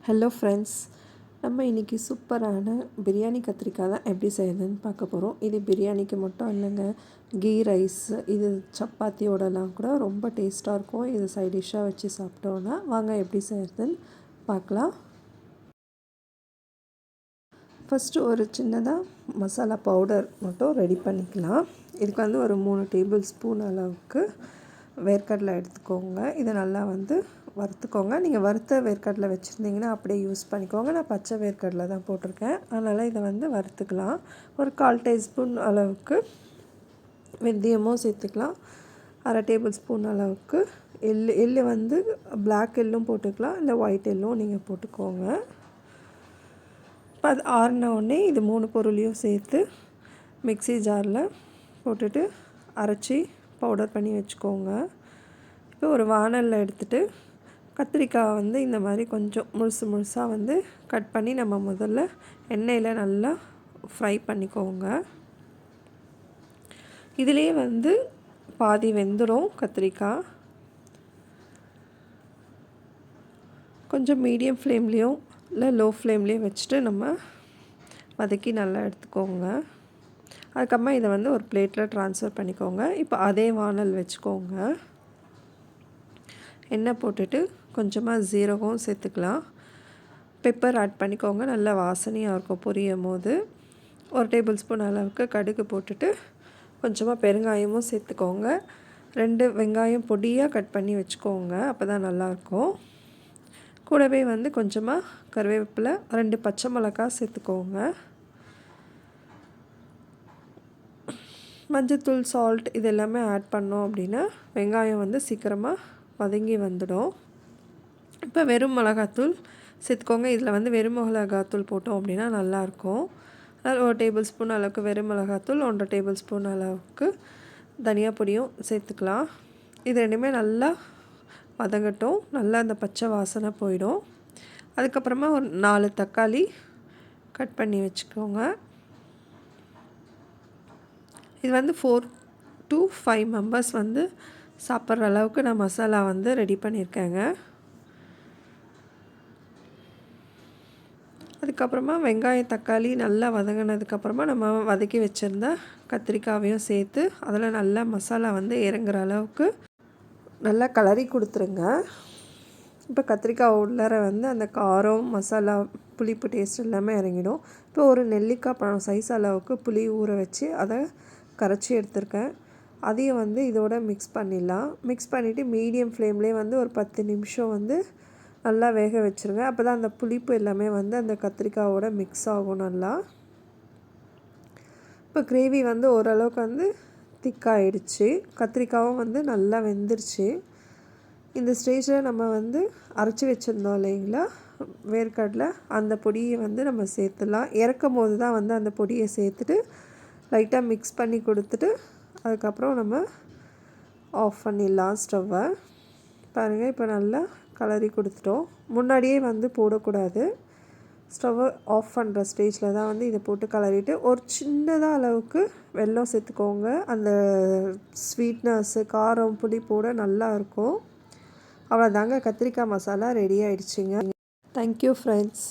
Hello friends, நம்ம இன்றைக்கி சூப்பரான பிரியாணி கத்திரிக்காய் தான் எப்படி செய்யுதுன்னு பார்க்க போகிறோம். இது பிரியாணிக்கு மட்டும் இல்லைங்க, கீ ரைஸ், இது சப்பாத்தியோடலாம் கூட ரொம்ப டேஸ்ட்டாக இருக்கும். இது சைட் டிஷ்ஷாக வச்சு சாப்பிட்டோன்னா வாங்க எப்படி செய்கிறதுன்னு பார்க்கலாம். ஃபஸ்ட்டு ஒரு சின்னதாக மசாலா பவுடர் மட்டும் ரெடி பண்ணிக்கலாம். இதுக்கு ஒரு 3 டேபிள் ஸ்பூன் அளவுக்கு வேர்க்கடலை எடுத்துக்கோங்க. இதை நல்லா வறுத்துக்கோங்க. நீங்கள் வறுத்த வேர்க்கடலை வச்சுருந்தீங்கன்னா அப்படியே யூஸ் பண்ணிக்கோங்க. நான் பச்சை வேர்க்கடலை தான் போட்டிருக்கேன், அதனால் இதை வறுத்துக்கலாம். ஒரு 1/4 டீஸ்பூன் அளவுக்கு வெந்தயமும் சேர்த்துக்கலாம். 1/2 டேபிள் ஸ்பூன் அளவுக்கு எள்ளு பிளாக் எள்ளும் போட்டுக்கலாம், இல்லை ஒயிட் எள்ளும் நீங்கள் போட்டுக்கோங்க. இப்போ அது ஆறினோடனே இது 3 பொருளையும் சேர்த்து மிக்ஸி ஜாரில் போட்டுட்டு அரைச்சி பவுடர் பண்ணி வச்சுக்கோங்க. இப்போ ஒரு வானலில் எடுத்துகிட்டு கத்திரிக்காய் இந்த மாதிரி கொஞ்சம் முழுசாக கட் பண்ணி நம்ம முதல்ல எண்ணெயில் நல்லா ஃப்ரை பண்ணிக்கோங்க. இதிலே பாதி வெந்துடும் கத்திரிக்காய். கொஞ்சம் மீடியம் ஃப்ளேம்லேயும் இல்லை லோ ஃப்ளேம்லேயும் வச்சுட்டு நம்ம வதக்கி நல்லா எடுத்துக்கோங்க. அதுக்கப்புறமா இதை ஒரு பிளேட்டில் ட்ரான்ஸ்ஃபர் பண்ணிக்கோங்க. இப்போ அதே வானல் வச்சுக்கோங்க. எண்ணெய் போட்டுட்டு கொஞ்சமாக ஜீரகம் சேர்த்துக்கலாம். பெப்பர் ஆட் பண்ணிக்கோங்க, நல்லா வாசனையாக இருக்கும் பொரியும் போது. 1 டேபிள் ஸ்பூன் அளவுக்கு கடுகு போட்டுட்டு கொஞ்சமாக பெருங்காயமும் சேர்த்துக்கோங்க. 2 வெங்காயம் பொடியாக கட் பண்ணி வச்சுக்கோங்க, அப்போ தான் நல்லாயிருக்கும். கூடவே கொஞ்சமாக கருவேப்பிலை, 2 பச்சை மிளகாய் சேர்த்துக்கோங்க. மஞ்சத்தூள், சால்ட் இது எல்லாமே ஆட் பண்ணோம் அப்படின்னா வெங்காயம் சீக்கிரமாக வதங்கி வந்துடும். இப்போ வெறும் மிளகாத்தூள் சேர்த்துக்கோங்க. இதில் வெறும் மிளகாத்தூள் போட்டோம் அப்படின்னா நல்லாயிருக்கும். அதனால் 1 டேபிள் ஸ்பூன் அளவுக்கு வெறும் மிளகாத்தூள், 1 டேபிள் ஸ்பூன் அளவுக்கு தனியா பொடியும் சேர்த்துக்கலாம். இது ரெண்டுமே நல்லா வதங்கட்டும், நல்லா அந்த பச்சை வாசனை போயிடும். அதுக்கப்புறமா ஒரு 4 தக்காளி கட் பண்ணி வச்சுக்கோங்க. இது 4 to 5 மெம்பர்ஸ் சாப்பிட்ற அளவுக்கு நான் மசாலா ரெடி பண்ணியிருக்கேங்க. அதுக்கப்புறமா வெங்காயம் தக்காளி நல்லா வதங்கினதுக்கப்புறமா நம்ம வதக்கி வச்சுருந்த கத்திரிக்காயையும் சேர்த்து அதில் நல்லா மசாலா இறங்குற அளவுக்கு நல்லா கலரி கொடுத்துருங்க. இப்போ கத்திரிக்காய் உள்ளார அந்த காரம், மசாலா, புளிப்பு டேஸ்ட் எல்லாமே இறங்கிடும். இப்போ ஒரு நெல்லிக்காய் பழம் சைஸ் அளவுக்கு புளி ஊற வச்சு அதை கரைச்சி எடுத்துருக்கேன். அதையும் இதோட மிக்ஸ் பண்ணிடலாம். மிக்ஸ் பண்ணிவிட்டு மீடியம் ஃப்ளேம்லேயே ஒரு 10 நிமிஷம் நல்லா வேக வச்சுருங்க. அப்போ தான் அந்த புளிப்பு எல்லாமே அந்த கத்திரிக்காயோட மிக்ஸ் ஆகும் நல்லா. இப்போ கிரேவி ஓரளவுக்கு திக்காகிடுச்சு. கத்திரிக்காயும் நல்லா வெந்துருச்சு. இந்த ஸ்டேஜில் நம்ம அரைச்சி வச்சுருந்தோம் இல்லைங்களா வேர்க்கடலை, அந்த பொடியை நம்ம சேர்த்துலாம். இறக்கும் போது தான் அந்த பொடியை சேர்த்துட்டு லைட்டாக மிக்ஸ் பண்ணி கொடுத்துட்டு அதுக்கப்புறம் நம்ம ஆஃப் பண்ணிடலாம் ஸ்டவ்வை. பாருங்கள், இப்போ நல்லா கலரி கொடுத்துட்டோம். முன்னாடியே போடக்கூடாது. ஸ்டவ்வை ஆஃப் பண்ணுற ஸ்டேஜில் தான் இதை போட்டு கலரிட்டு ஒரு சின்னதாக அளவுக்கு வெல்லம் சேர்த்துக்கோங்க. அந்த ஸ்வீட்னஸ்ஸு, காரம், புளிப்போட நல்லா இருக்கும். அவ்வளோதாங்க, கத்திரிக்காய் மசாலா ரெடி ஆகிடுச்சிங்க. Thank you friends.